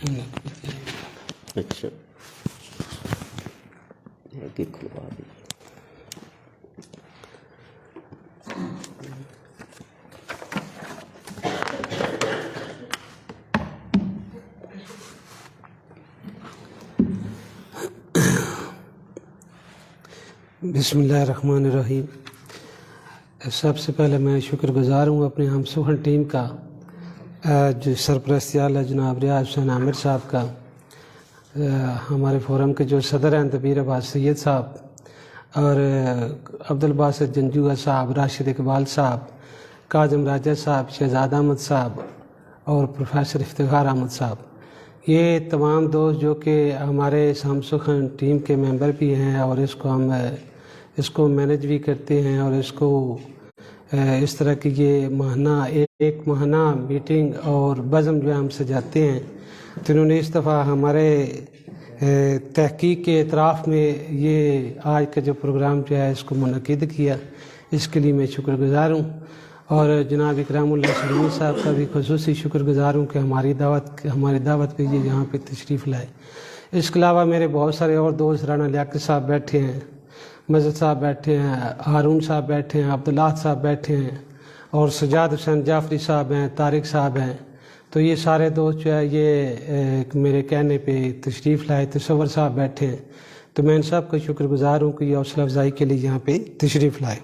اچھا آگے کھلوا دی. بسم اللہ الرحمن الرحیم. سب سے پہلے میں شکر گزار ہوں اپنے ہم سخن ٹیم کا، جو سرپرستی اعلیٰ جناب ریاض حسین عامر صاحب کا، ہمارے فورم کے جو صدر ہیں دبیر عباس سید صاحب، اور عبدالباسط جنجوعہ صاحب، راشد اقبال صاحب، کاظم راجہ صاحب، شہزاد احمد صاحب اور پروفیسر افتخار احمد صاحب. یہ تمام دوست جو کہ ہمارے ہم سخن ٹیم کے ممبر بھی ہیں اور اس کو مینج بھی کرتے ہیں، اور اس طرح کی یہ ماہانہ ایک ماہانہ میٹنگ اور بزم جو ہے ہم سجاتے ہیں. تو انہوں نے اس دفعہ ہمارے تحقیق کے اطراف میں یہ آج کا جو پروگرام جو ہے اس کو منعقد کیا، اس کے لیے میں شکر گزار ہوں. اور جناب اکرام اللہ سلیمی صاحب کا بھی خصوصی شکر گزار ہوں کہ ہماری دعوت پہ یہ یہاں پہ تشریف لائے. اس کے علاوہ میرے بہت سارے اور دوست، رانا لیاقت صاحب بیٹھے ہیں، مجد صاحب بیٹھے ہیں، ہارون صاحب بیٹھے ہیں، عبداللہ صاحب بیٹھے ہیں، اور سجاد حسین جعفری صاحب ہیں، طارق صاحب ہیں. تو یہ سارے دوست جو ہے یہ میرے کہنے پہ تشریف لائے. تصور صاحب بیٹھے ہیں. تو میں ان سب کا شکر گزار ہوں کہ یہ حوصلہ افزائی کے لیے یہاں پہ تشریف لائے.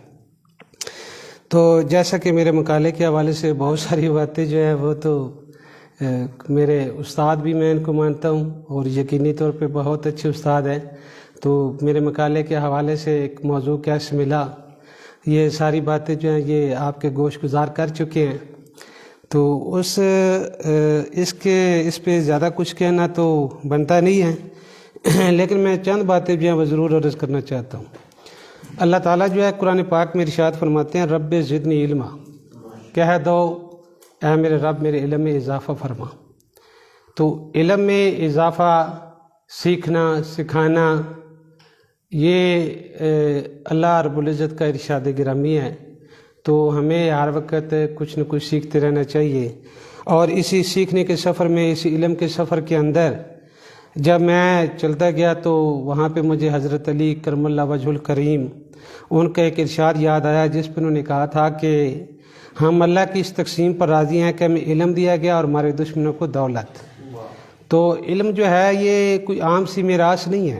تو جیسا کہ میرے مقالے کے حوالے سے بہت ساری باتیں جو ہے وہ تو میرے استاد بھی میں ان کو مانتا ہوں اور یقینی طور پہ بہت اچھے استاد ہیں. تو میرے مقالے کے حوالے سے ایک موضوع کیسے ملا، یہ ساری باتیں جو ہیں یہ آپ کے گوش گزار کر چکے ہیں. تو اس پہ زیادہ کچھ کہنا تو بنتا نہیں ہے، لیکن میں چند باتیں جو ہیں وہ ضرور عرض کرنا چاہتا ہوں. اللہ تعالیٰ جو ہے قرآن پاک میں ارشاد فرماتے ہیں، رب زدنی علما، کہہ دو اے میرے رب میرے علم میں اضافہ فرما. تو علم میں اضافہ، سیکھنا، سکھانا، یہ اللہ رب العزت کا ارشاد گرامی ہے. تو ہمیں ہر وقت کچھ نہ کچھ سیکھتے رہنا چاہیے. اور اسی سیکھنے کے سفر میں، اسی علم کے سفر کے اندر جب میں چلتا گیا تو وہاں پہ مجھے حضرت علی کرم اللہ وجہ الکریم ان کا ایک ارشاد یاد آیا، جس پہ انہوں نے کہا تھا کہ ہم اللہ کی اس تقسیم پر راضی ہیں کہ ہمیں علم دیا گیا اور ہمارے دشمنوں کو دولت. تو علم جو ہے یہ کوئی عام سی میراث نہیں ہے.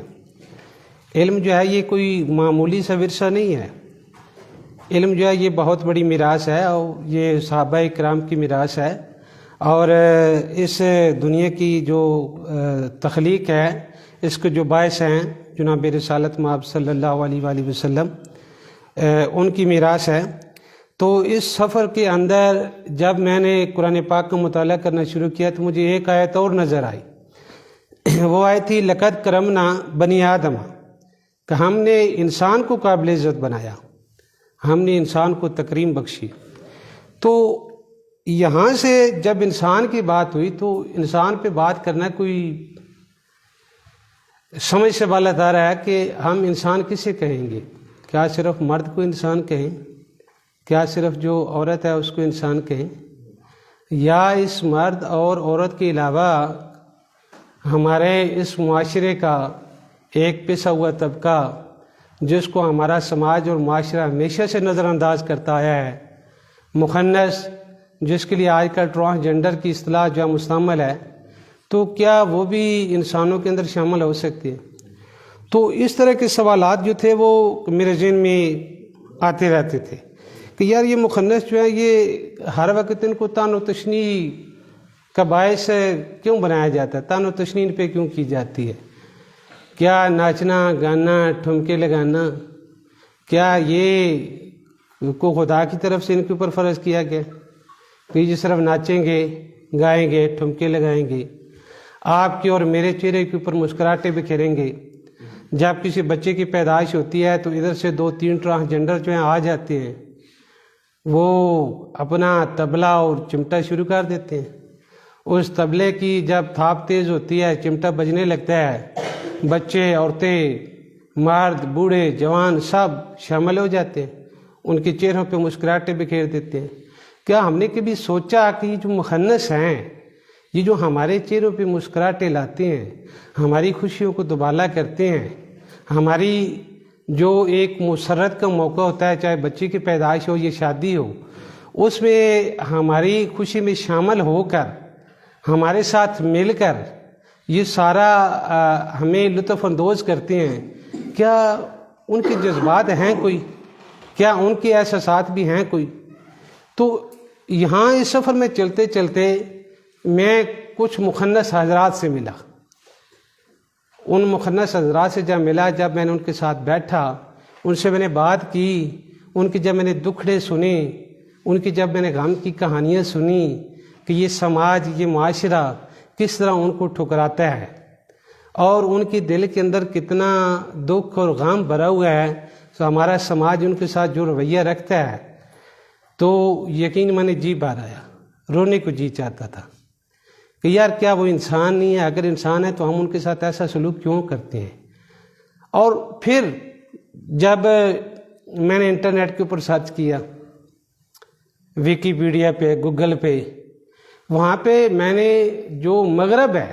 علم جو ہے یہ کوئی معمولی سا ورثہ نہیں ہے. علم جو ہے یہ بہت بڑی میراث ہے، اور یہ صحابہ کرام کی میراث ہے. اور اس دنیا کی جو تخلیق ہے، اس کے جو باعث ہیں جناب رسالت مآب صلی اللہ علیہ وآلہ وسلم، ان کی میراث ہے. تو اس سفر کے اندر جب میں نے قرآن پاک کا مطالعہ کرنا شروع کیا تو مجھے ایک آیت اور نظر آئی. وہ آیت تھی لقد کرمنا بنی آدم، کہ ہم نے انسان کو قابل عزت بنایا، ہم نے انسان کو تکریم بخشی. تو یہاں سے جب انسان کی بات ہوئی تو انسان پہ بات کرنا کوئی سمجھ سے بالا تر ہے کہ ہم انسان کسے کہیں گے؟ کیا صرف مرد کو انسان کہیں؟ کیا صرف جو عورت ہے اس کو انسان کہیں؟ یا اس مرد اور عورت کے علاوہ ہمارے اس معاشرے کا ایک پسا ہوا طبقہ جس کو ہمارا سماج اور معاشرہ ہمیشہ سے نظر انداز کرتا آیا ہے، مخنث، جس کے لیے آج کل ٹرانسجنڈر کی اصطلاح جو مستعمل ہے، تو کیا وہ بھی انسانوں کے اندر شامل ہو سکتے ہیں؟ تو اس طرح کے سوالات جو تھے وہ میرے ذہن میں آتے رہتے تھے کہ یار یہ مخنث جو ہے یہ ہر وقت ان کو تان و تشنیع کا باعث کیوں بنایا جاتا ہے، تان و تشنیع پہ کیوں کی جاتی ہے؟ کیا ناچنا، گانا، ٹھمکے لگانا، کیا یہ کو خدا کی طرف سے ان کے اوپر فرض کیا گیا کہ یہ صرف ناچیں گے، گائیں گے، ٹھمکے لگائیں گے، آپ کے اور میرے چہرے کے اوپر مسکراہٹیں بکھیریں گے؟ جب کسی بچے کی پیدائش ہوتی ہے تو ادھر سے 2-3 ٹرانسجنڈر جو ہیں آ جاتے ہیں، وہ اپنا طبلہ اور چمٹا شروع کر دیتے ہیں. اس طبلے کی جب تھاپ تیز ہوتی ہے، چمٹا بجنے لگتا ہے، بچے، عورتیں، مرد، بوڑھے، جوان سب شامل ہو جاتے ہیں، ان کے چہروں پہ مسکراہٹیں بکھیر دیتے ہیں. کیا ہم نے کبھی سوچا کہ یہ جو مخنث ہیں یہ جو ہمارے چہروں پہ مسکراہٹیں لاتے ہیں، ہماری خوشیوں کو دوبالا کرتے ہیں، ہماری جو ایک مسرت کا موقع ہوتا ہے، چاہے بچے کی پیدائش ہو یا شادی ہو، اس میں ہماری خوشی میں شامل ہو کر، ہمارے ساتھ مل کر یہ سارا ہمیں لطف اندوز کرتے ہیں، کیا ان کے جذبات ہیں کوئی؟ کیا ان کے احساسات بھی ہیں کوئی؟ تو یہاں اس سفر میں چلتے چلتے میں کچھ مخنث حضرات سے ملا. ان مخنث حضرات سے جب ملا، جب میں نے ان کے ساتھ بیٹھا، ان سے میں نے بات کی، ان کی جب میں نے دکھڑے سنے، ان کی جب میں نے غم کی کہانیاں سنی کہ یہ سماج، یہ معاشرہ کس طرح ان کو ٹھکراتا ہے اور ان کے دل کے اندر کتنا دکھ اور غم بھرا ہوا ہے، تو ہمارا سماج ان کے ساتھ جو رویہ رکھتا ہے، تو یقین میں نے جی بھر آیا، رونے کو جی چاہتا تھا کہ یار کیا وہ انسان نہیں ہے؟ اگر انسان ہے تو ہم ان کے ساتھ ایسا سلوک کیوں کرتے ہیں؟ اور پھر جب میں نے انٹرنیٹ کے اوپر سرچ کیا، ویکیپیڈیا پہ، گوگل پہ، وہاں پہ میں نے جو مغرب ہے،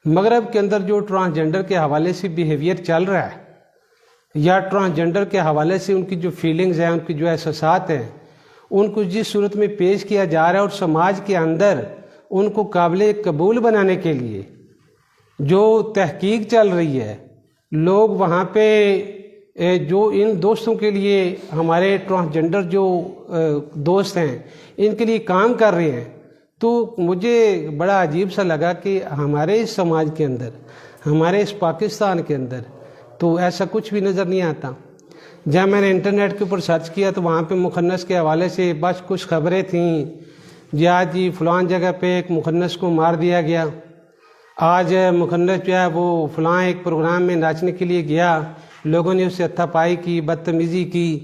مغرب کے اندر جو ٹرانسجنڈر کے حوالے سے بیہیویئر چل رہا ہے، یا ٹرانسجنڈر کے حوالے سے ان کی جو فیلنگز ہیں، ان کی جو احساسات ہیں، ان کو جس صورت میں پیش کیا جا رہا ہے، اور سماج کے اندر ان کو قابل قبول بنانے کے لیے جو تحقیق چل رہی ہے، لوگ وہاں پہ جو ان دوستوں کے لیے، ہمارے ٹرانسجنڈر جو دوست ہیں، ان کے لیے کام کر رہے ہیں، تو مجھے بڑا عجیب سا لگا کہ ہمارے اس سماج کے اندر، ہمارے اس پاکستان کے اندر تو ایسا کچھ بھی نظر نہیں آتا. جب میں نے انٹرنیٹ کے اوپر سرچ کیا تو وہاں پہ مخنث کے حوالے سے بس کچھ خبریں تھیں، جی فلان جگہ پہ ایک مخنث کو مار دیا گیا، آج مخنث جو ہے وہ فلاں ایک پروگرام میں ناچنے کے لیے گیا، لوگوں نے اس سے ہتھا پائی کی، بدتمیزی کی،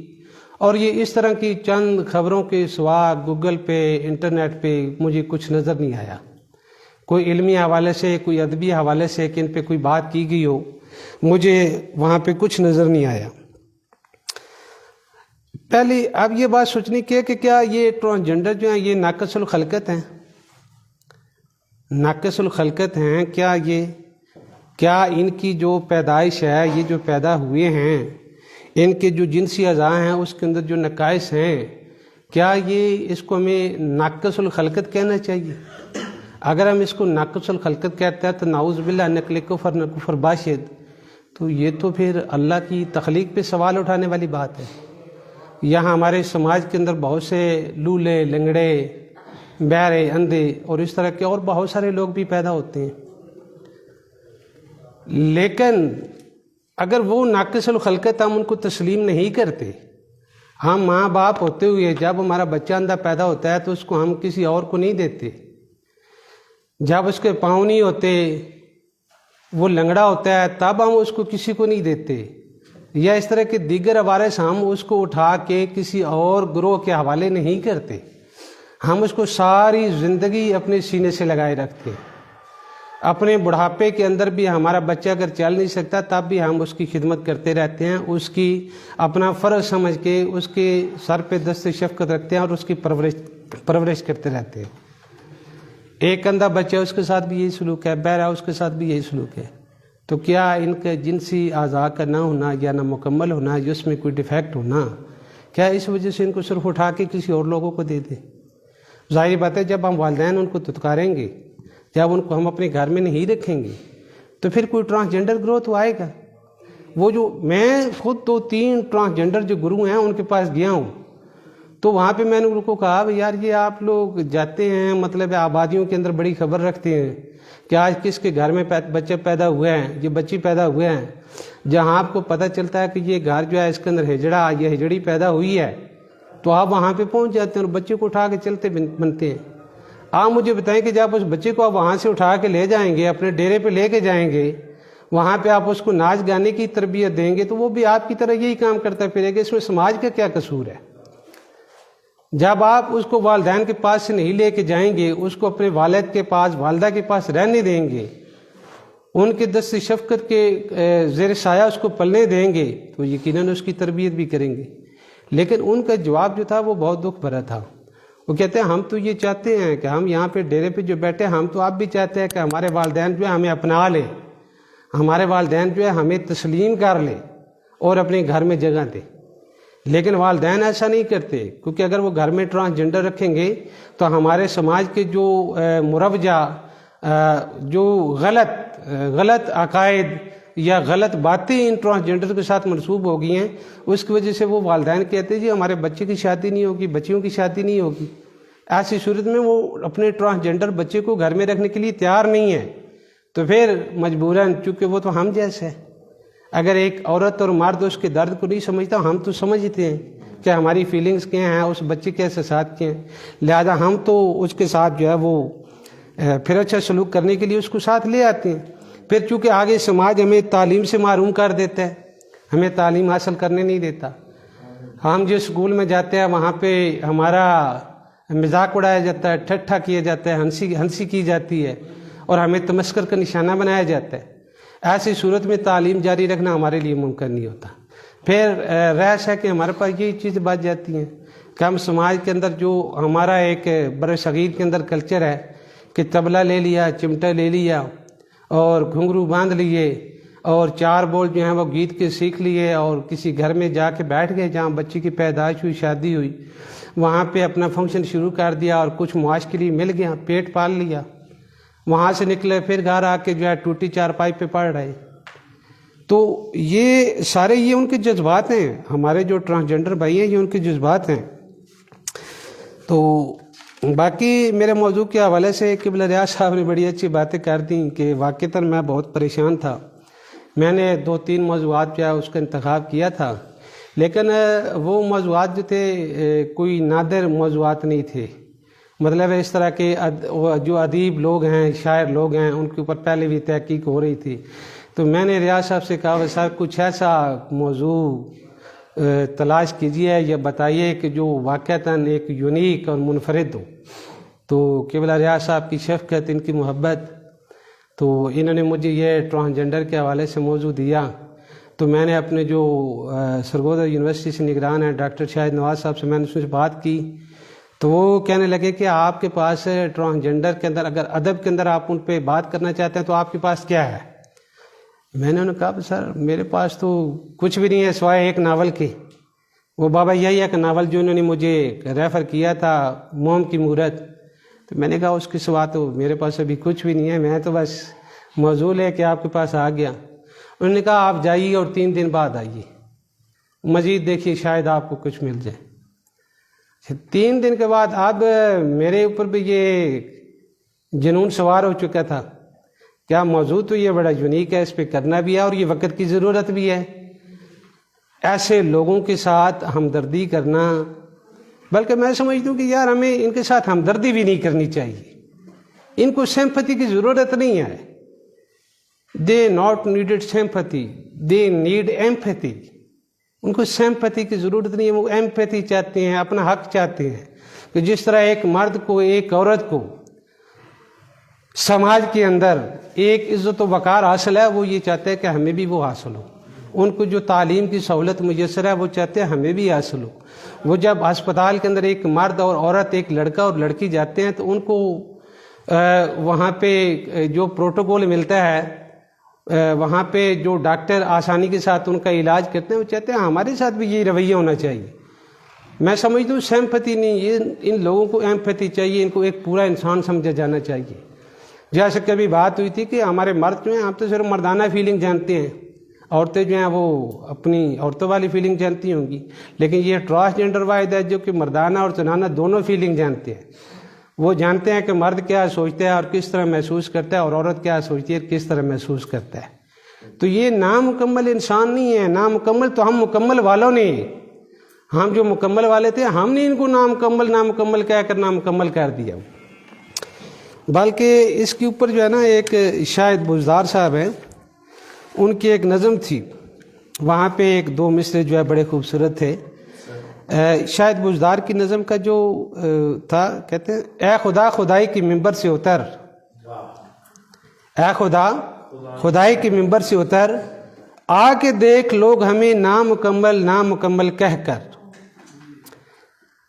اور یہ اس طرح کی چند خبروں کے سوا گوگل پہ، انٹرنیٹ پہ مجھے کچھ نظر نہیں آیا. کوئی علمی حوالے سے، کوئی ادبی حوالے سے کہ ان پہ کوئی بات کی گئی ہو، مجھے وہاں پہ کچھ نظر نہیں آیا. پہلے اب یہ بات سوچنی کی ہے کہ کیا یہ ٹرانسجنڈر جو ہیں یہ ناقص الخلقت ہیں؟ ناقص الخلقت ہیں کیا ان کی جو پیدائش ہے، یہ جو پیدا ہوئے ہیں، ان کے جو جنسی اعضاء ہیں اس کے اندر جو نقائص ہیں، کیا یہ اس کو ہمیں ناقص الخلقت کہنا چاہیے؟ اگر ہم اس کو ناقص الخلقت کہتے ہیں تو نعوذ باللہ نقل کفر باشد، تو یہ تو پھر اللہ کی تخلیق پہ سوال اٹھانے والی بات ہے. یہاں ہمارے سماج کے اندر بہت سے لولے، لنگڑے، بہرے، اندھے اور اس طرح کے اور بہت سارے لوگ بھی پیدا ہوتے ہیں، لیکن اگر وہ ناقص الخلقت ہم ان کو تسلیم نہیں کرتے، ہم ماں باپ ہوتے ہوئے جب ہمارا بچہ اندھا پیدا ہوتا ہے تو اس کو ہم کسی اور کو نہیں دیتے، جب اس کے پاؤں نہیں ہوتے، وہ لنگڑا ہوتا ہے، تب ہم اس کو کسی کو نہیں دیتے، یا اس طرح کے دیگر عوارض ہم اس کو اٹھا کے کسی اور گروہ کے حوالے نہیں کرتے، ہم اس کو ساری زندگی اپنے سینے سے لگائے رکھتے. اپنے بڑھاپے کے اندر بھی ہمارا بچہ اگر چل نہیں سکتا تب بھی ہم اس کی خدمت کرتے رہتے ہیں، اس کی اپنا فرض سمجھ کے اس کے سر پہ دست شفقت رکھتے ہیں اور اس کی پرورش کرتے رہتے ہیں. ایک اندھا بچہ، اس کے ساتھ بھی یہی سلوک ہے، بہرا اس کے ساتھ بھی یہی سلوک ہے. تو کیا ان کے جنسی اعضاء کا نہ ہونا یا نہ مکمل ہونا، یا اس میں کوئی ڈیفیکٹ ہونا، کیا اس وجہ سے ان کو صرف اٹھا کے کسی اور لوگوں کو دے دیں؟ ظاہر بات ہے جب ہم والدین ان کو دتکاریں گے، جب ان کو ہم اپنے گھر میں نہیں رکھیں گے، تو پھر کوئی ٹرانسجنڈر گروہ تو آئے گا. وہ جو میں خود 2-3 ٹرانسجنڈر جو گروہ ہیں ان کے پاس گیا ہوں، تو وہاں پہ میں نے ان کو کہا یار یہ آپ لوگ جاتے ہیں، مطلب آبادیوں کے اندر بڑی خبر رکھتے ہیں کہ آج کس کے گھر میں بچے پیدا ہوئے ہیں، یہ بچی پیدا ہوئے ہیں، جہاں آپ کو پتہ چلتا ہے کہ یہ گھر جو ہے اس کے اندر ہجڑا یا ہجڑی پیدا ہوئی ہے، تو آپ وہاں پہ پہنچ جاتے ہیں اور بچے کو اٹھا کے چلتے بنتے ہیں. آپ مجھے بتائیں کہ جب اس بچے کو آپ وہاں سے اٹھا کے لے جائیں گے، اپنے ڈیرے پہ لے کے جائیں گے، وہاں پہ آپ اس کو ناچ گانے کی تربیت دیں گے، تو وہ بھی آپ کی طرح یہی کام کرتا پھرے گا. اس میں سماج کا کیا قصور ہے؟ جب آپ اس کو والدین کے پاس سے نہیں لے کے جائیں گے، اس کو اپنے والد کے پاس، والدہ کے پاس رہنے دیں گے، ان کے دست شفقت کے زیر سایہ اس کو پلنے دیں گے، تو یقیناً اس کی تربیت بھی کریں گے. لیکن ان کا جواب جو تھا وہ بہت دکھ بھرا تھا. وہ کہتے ہیں ہم تو یہ چاہتے ہیں کہ ہم یہاں پہ ڈیرے پہ جو بیٹھے ہم تو آپ بھی چاہتے ہیں کہ ہمارے والدین جو ہے ہمیں اپنا لیں، ہمارے والدین جو ہے ہمیں تسلیم کر لیں اور اپنے گھر میں جگہ دیں، لیکن والدین ایسا نہیں کرتے، کیونکہ اگر وہ گھر میں ٹرانسجنڈر رکھیں گے تو ہمارے سماج کے جو مروجہ جو غلط عقائد یا غلط باتیں ان ٹرانسجنڈر کے ساتھ منسوب ہو گئی ہیں، اس کی وجہ سے وہ والدین کہتے ہیں جی ہمارے بچے کی شادی نہیں ہوگی، بچیوں کی شادی نہیں ہوگی۔ ایسی صورت میں وہ اپنے ٹرانسجنڈر بچے کو گھر میں رکھنے کے لیے تیار نہیں ہے، تو پھر مجبوراً، چونکہ وہ تو ہم جیسے ہے، اگر ایک عورت اور مرد اس کے درد کو نہیں سمجھتا، ہم تو سمجھتے ہیں کہ ہماری فیلنگز کیا ہیں، اس بچے کے احساسات کیا ہیں، لہذا ہم تو اس کے ساتھ جو ہے وہ پھر اچھا سلوک کرنے کے لیے اس کو ساتھ لے آتے ہیں۔ پھر چونکہ آگے سماج ہمیں تعلیم سے محروم کر دیتا ہے، ہمیں تعلیم حاصل کرنے نہیں دیتا، ہم جس اسکول میں جاتے ہیں وہاں پہ ہمارا مذاق اڑایا جاتا ہے، ٹھٹھا کیا جاتا ہے، ہنسی کی جاتی ہے اور ہمیں تمسخر کا نشانہ بنایا جاتا ہے۔ ایسی صورت میں تعلیم جاری رکھنا ہمارے لیے ممکن نہیں ہوتا۔ پھر رہس ہے کہ ہمارے پاس یہی چیز بچ جاتی ہیں کہ ہم سماج کے اندر جو ہمارا ایک بر صغیر کے اندر کلچر ہے کہ طبلہ لے لیا، چمٹا لے لیا اور گھنگرو باندھ لیے اور 4 بول جو ہیں وہ گیت کے سیکھ لیے اور کسی گھر میں جا کے بیٹھ گئے جہاں بچی کی پیدائش ہوئی، شادی ہوئی، وہاں پہ اپنا فنکشن شروع کر دیا اور کچھ معاش کے لیے مل گیا، پیٹ پال لیا، وہاں سے نکلے پھر گھر آ کے جو ہے ٹوٹی چارپائی پہ پڑھ رہے۔ تو یہ سارے یہ ان کے جذبات ہیں، ہمارے جو ٹرانسجنڈر بھائی ہیں یہ ان کے جذبات ہیں۔ تو باقی میرے موضوع کے حوالے سے قبلہ ریاض صاحب نے بڑی اچھی باتیں کر دیں کہ واقعتاً میں بہت پریشان تھا، میں نے 2-3 موضوعات جو ہے اس کا انتخاب کیا تھا، لیکن وہ موضوعات جو تھے کوئی نادر موضوعات نہیں تھے، مطلب اس طرح کے جو ادیب لوگ ہیں، شاعر لوگ ہیں، ان کے اوپر پہلے بھی تحقیق ہو رہی تھی۔ تو میں نے ریاض صاحب سے کہا صاحب کچھ ایسا موضوع تلاش کیجیے یا بتائیے کہ جو واقعتاً ایک یونیک اور منفرد ہو۔ تو قبلہ ریاض صاحب کی شفقت، ان کی محبت، تو انہوں نے مجھے یہ ٹرانسجنڈر کے حوالے سے موضوع دیا۔ تو میں نے اپنے جو سرگودا یونیورسٹی سے نگران ہیں ڈاکٹر شاہد نواز صاحب سے میں نے اس سے بات کی، تو وہ کہنے لگے کہ آپ کے پاس ٹرانسجنڈر کے اندر اگر ادب کے اندر آپ ان پہ بات کرنا چاہتے ہیں تو آپ کے پاس کیا ہے؟ میں نے انہیں کہا سر میرے پاس تو کچھ بھی نہیں ہے سوائے ایک ناول کے۔ وہ بابا یہی ہے کہ ناول جو انہوں نے مجھے ریفر کیا تھا موم کی مورت، تو میں نے کہا اس کے سوا تو میرے پاس ابھی کچھ بھی نہیں ہے، میں تو بس موضوع لے کے آپ کے پاس آ گیا۔ انہوں نے کہا آپ جائیے اور 3 دن بعد آئیے، مزید دیکھیے شاید آپ کو کچھ مل جائے۔ 3 دن کے بعد اب میرے اوپر بھی یہ جنون سوار ہو چکا تھا، کیا موضوع تو یہ بڑا یونیک ہے، اس پہ کرنا بھی ہے اور یہ وقت کی ضرورت بھی ہے۔ ایسے لوگوں کے ساتھ ہمدردی کرنا، بلکہ میں سمجھتا ہوں کہ یار ہمیں ان کے ساتھ ہمدردی بھی نہیں کرنی چاہیے، ان کو سمپتھی کی ضرورت نہیں ہے۔ They not needed sympathy, they need empathy. ان کو سمپتھی کی ضرورت نہیں ہے، وہ ایمپتھی چاہتے ہیں، اپنا حق چاہتے ہیں کہ جس طرح ایک مرد کو، ایک عورت کو سماج کے اندر ایک عزت و وقار حاصل ہے، وہ یہ چاہتے ہیں کہ ہمیں بھی وہ حاصل ہو۔ ان کو جو تعلیم کی سہولت میسر ہے وہ چاہتے ہیں ہمیں بھی حاصل ہو۔ وہ جب ہسپتال کے اندر ایک مرد اور عورت، ایک لڑکا اور لڑکی جاتے ہیں تو ان کو وہاں پہ جو پروٹوکول ملتا ہے، وہاں پہ جو ڈاکٹر آسانی کے ساتھ ان کا علاج کرتے ہیں، وہ چاہتے ہیں ہمارے ساتھ بھی یہی رویہ ہونا چاہیے۔ میں سمجھتا ہوں سمپتھی نہیں، ان لوگوں کو ایمپتھی چاہیے، ان کو ایک پورا انسان سمجھا جانا چاہیے۔ جیسے کبھی بات ہوئی تھی کہ ہمارے مرد جو ہیں ہم تو صرف مردانہ فیلنگ جانتے ہیں، عورتیں جو ہیں وہ اپنی عورتوں والی فیلنگ جانتی ہوں گی، لیکن یہ ٹرانسجنڈر واحد ہے جو کہ مردانہ اور زنانہ دونوں فیلنگ جانتے ہیں۔ وہ جانتے ہیں کہ مرد کیا سوچتا ہے اور کس طرح محسوس کرتا ہے، اور عورت کیا سوچتی ہے اور کس طرح محسوس کرتا ہے۔ تو یہ نامکمل انسان نہیں ہے، نامکمل تو ہم مکمل والوں نے، ہم جو مکمل والے تھے ہم نے ان کو نامکمل کہہ کر نامکمل کر دیا۔ بلکہ اس کے اوپر جو ہے نا ایک شاہد بزدار صاحب ہیں، ان کی ایک نظم تھی، وہاں پہ 1-2 مصرے جو ہے بڑے خوبصورت تھے۔ شاہد بزدار کی نظم کا جو تھا، کہتے ہیں اے خدا خدائی کی ممبر سے اتر، اے خدا خدائی کی ممبر سے اتر، آ کے دیکھ لوگ ہمیں نامکمل کہہ کر،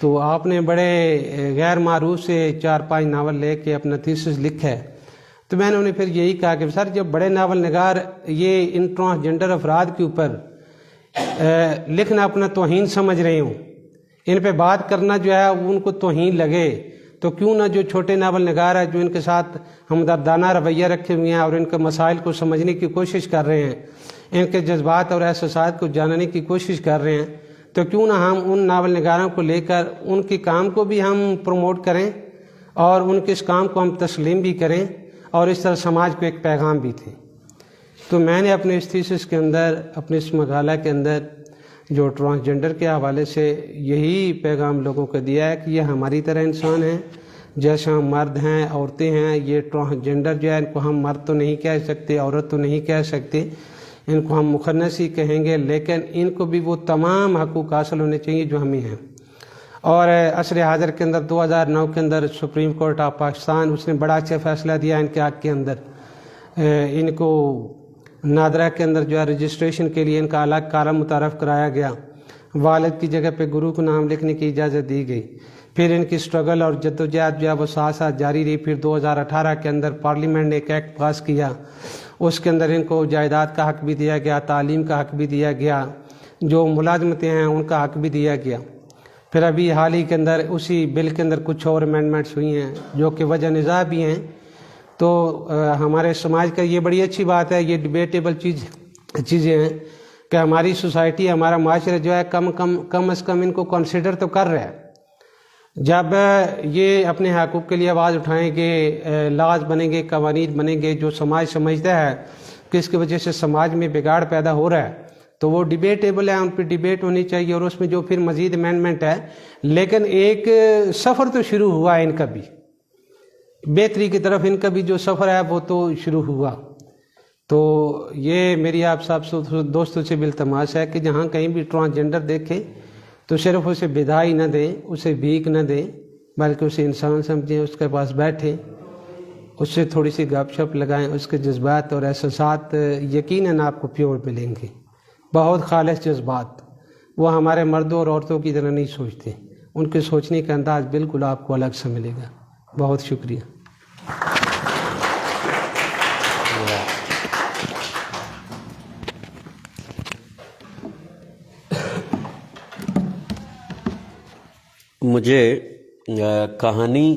تو آپ نے بڑے غیر معروف سے 4-5 ناول لے کے اپنا تھیسس لکھا ہے. تو میں نے انہیں پھر یہی کہا کہ سر جب بڑے ناول نگار یہ ان ٹرانسجنڈر افراد کے اوپر لکھنا اپنا توہین سمجھ رہے ہوں، ان پہ بات کرنا جو ہے ان کو توہین لگے، تو کیوں نہ جو چھوٹے ناول نگار ہیں جو ان کے ساتھ ہمدردانہ رویہ رکھے ہوئے ہیں اور ان کے مسائل کو سمجھنے کی کوشش کر رہے ہیں، ان کے جذبات اور احساسات کو جاننے کی کوشش کر رہے ہیں، تو کیوں نہ ہم ان ناول نگاروں کو لے کر ان کے کام کو بھی ہم پروموٹ کریں اور ان کے اس کام کو ہم تسلیم بھی کریں اور اس طرح سماج کو ایک پیغام بھی دیں. تو میں نے اپنے اس تھیسس کے اندر، اپنے اس مقالہ کے اندر جو ٹرانسجنڈر کے حوالے سے یہی پیغام لوگوں کو دیا ہے کہ یہ ہماری طرح انسان ہیں، جیسے ہم مرد ہیں، عورتیں ہیں. یہ ٹرانسجنڈر جو ہے ان کو ہم مرد تو نہیں کہہ سکتے، عورت تو نہیں کہہ سکتے، ان کو ہم مخنث ہی کہیں گے، لیکن ان کو بھی وہ تمام حقوق حاصل ہونے چاہیے جو ہمیں ہیں. اور عصر حاضر کے اندر 2009 کے اندر سپریم کورٹ آف پاکستان اس نے بڑا اچھا فیصلہ دیا ان کے حق کے اندر. ان کو نادرہ کے اندر جو ہے رجسٹریشن کے لیے ان کا الگ کالم متعارف کرایا گیا، والد کی جگہ پہ گرو کو نام لکھنے کی اجازت دی گئی. پھر ان کی سٹرگل اور جدوجہد جو ہے وہ ساتھ ساتھ جاری رہی. پھر 2018 کے اندر پارلیمنٹ نے ایک ایکٹ پاس کیا، اس کے اندر ان کو جائیداد کا حق بھی دیا گیا، تعلیم کا حق بھی دیا گیا، جو ملازمتیں ہیں ان کا حق بھی دیا گیا. پھر ابھی حال ہی کے اندر اسی بل کے اندر کچھ اور امینڈمنٹس ہوئی ہیں جو کہ وجہ نزاع بھی ہیں. تو ہمارے سماج کا یہ بڑی اچھی بات ہے، یہ ڈیبیٹیبل چیزیں ہیں کہ ہماری سوسائٹی، ہمارا معاشرہ جو ہے کم از کم ان کو کنسیڈر تو کر رہا ہے. جب یہ اپنے حقوق کے لیے آواز اٹھائیں گے، لاز بنیں گے، قوانین بنیں گے جو سماج سمجھتا ہے کہ اس کی وجہ سے سماج میں بگاڑ پیدا ہو رہا ہے، تو وہ ڈیبیٹیبل ہے، ان پہ ڈیبیٹ ہونی چاہیے اور اس میں جو پھر مزید امینڈمنٹ ہے. لیکن ایک سفر تو شروع ہوا ہے ان کا بھی، بہتری کی طرف ان کا بھی جو سفر ہے وہ تو شروع ہوا. تو یہ میری آپ سب دوستوں سے بالتماس ہے کہ جہاں کہیں بھی ٹرانسجنڈر دیکھیں تو صرف اسے بدائی نہ دیں، اسے بھیک نہ دیں، بلکہ اسے انسان سمجھیں، اس کے پاس بیٹھیں، اس سے تھوڑی سی گپ شپ لگائیں. اس کے جذبات اور احساسات یقیناً آپ کو پیور ملیں گے، بہت خالص جذبات. وہ ہمارے مردوں اور عورتوں کی طرح نہیں سوچتے، ان کے سوچنے کا انداز بالکل آپ کو الگ سے ملے گا. بہت شکریہ. مجھے کہانی